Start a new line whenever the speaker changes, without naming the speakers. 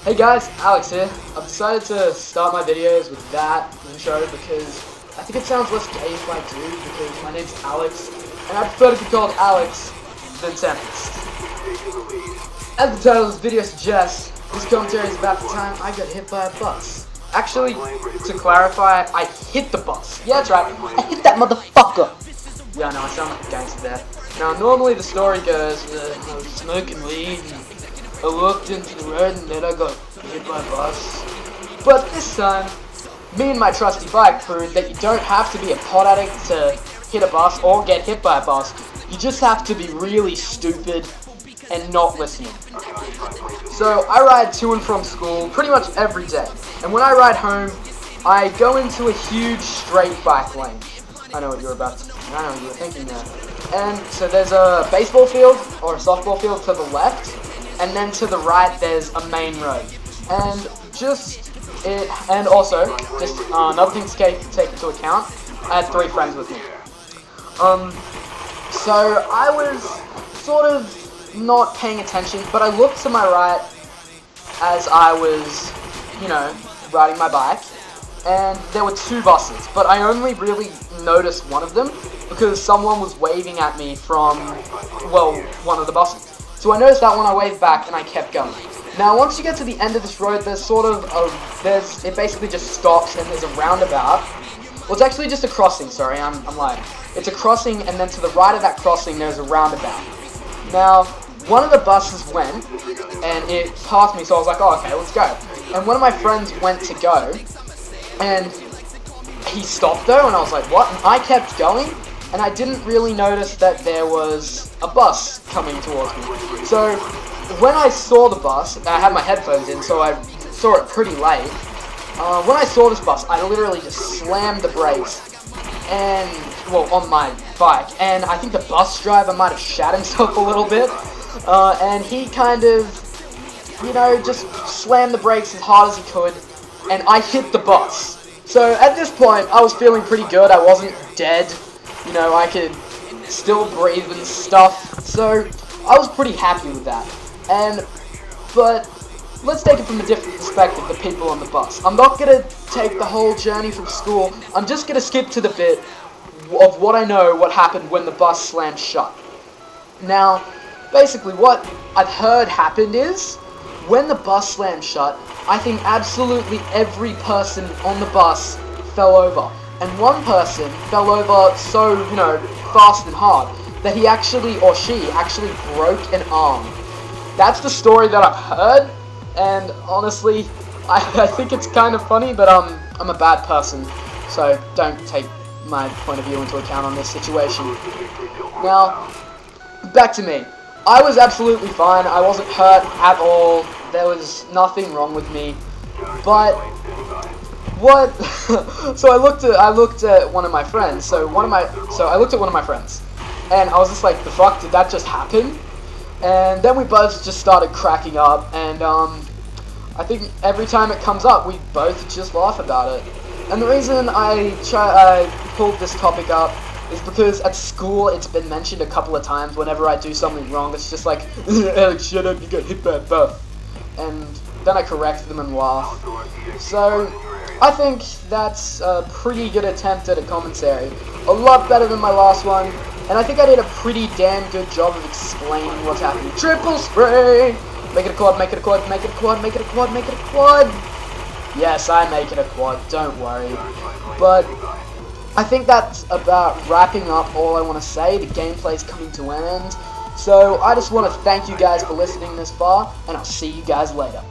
Hey guys, Alex here. I've decided to start my videos with that intro because I think it sounds less gay if I do, because my name's Alex, and I prefer to be called Alex than Tempest. As the title of this video suggests, this commentary is about the time I got hit by a bus. Actually, to clarify, I hit the bus. Yeah, that's right, I hit that motherfucker. Yeah, no, I sound like a gangster there. Now, normally the story goes, I was smoking weed, and I walked into the road, and then I got hit by a bus. But this time, me and my trusty bike proved that you don't have to be a pot addict to hit a bus or get hit by a bus. You just have to be really stupid and not listening. So I ride to and from school pretty much every day. And when I ride home, I go into a huge straight bike lane. I know what you were thinking there. And so there's a baseball field or a softball field to the left, and then to the right there's a main road. And also another thing to take into account, I had 3 friends with me. So I was sort of not paying attention, but I looked to my right as I was, riding my bike, and there were 2 buses, but I only really noticed one of them because someone was waving at me from, one of the buses. So I noticed that one, I waved back, and I kept going. Now, once you get to the end of this road, there's it basically just stops, and there's a roundabout. Well, it's actually just a crossing, sorry, I'm lying. It's a crossing, and then to the right of that crossing, there's a roundabout. Now, one of the buses went, and it passed me, so I was like, oh, okay, let's go. And one of my friends went to go, and he stopped though, and I was like, what? And I kept going, and I didn't really notice that there was a bus coming towards me. So when I saw the bus, I had my headphones in, so I saw it pretty late. When I saw this bus, I literally just slammed the brakes on my bike, and I think the bus driver might have shat himself a little bit, and he kind of, just slammed the brakes as hard as he could, and I hit the bus. So at this point, I was feeling pretty good. I wasn't dead. I could still breathe and stuff. So I was pretty happy with that. But let's take it from a different perspective, the people on the bus. I'm not going to take the whole journey from school. I'm just going to skip to the bit of what I know what happened when the bus slammed shut. Now, basically what I've heard happened is, when the bus slammed shut, I think absolutely every person on the bus fell over. And one person fell over so, fast and hard that he or she actually broke an arm. That's the story that I've heard, and honestly, I think it's kind of funny, but I'm a bad person, so don't take my point of view into account on this situation. Now, back to me. I was absolutely fine. I wasn't hurt at all. There was nothing wrong with me. But what? So I looked at one of my friends. I looked at one of my friends, and I was just like, "The fuck? Did that just happen?" And then we both just started cracking up, and I think every time it comes up, we both just laugh about it. And the reason I pulled this topic up is because at school it's been mentioned a couple of times. Whenever I do something wrong, it's just like, Alex, shut up, you got hit by a bus. And then I correct them and laugh. So I think that's a pretty good attempt at a commentary. A lot better than my last one. And I think I did a pretty damn good job of explaining what's happening. Triple spray! Make it a quad, make it a quad, make it a quad, make it a quad, make it a quad! Yes, I make it a quad, don't worry. But I think that's about wrapping up all I want to say. The gameplay's coming to an end. So I just want to thank you guys for listening this far, and I'll see you guys later.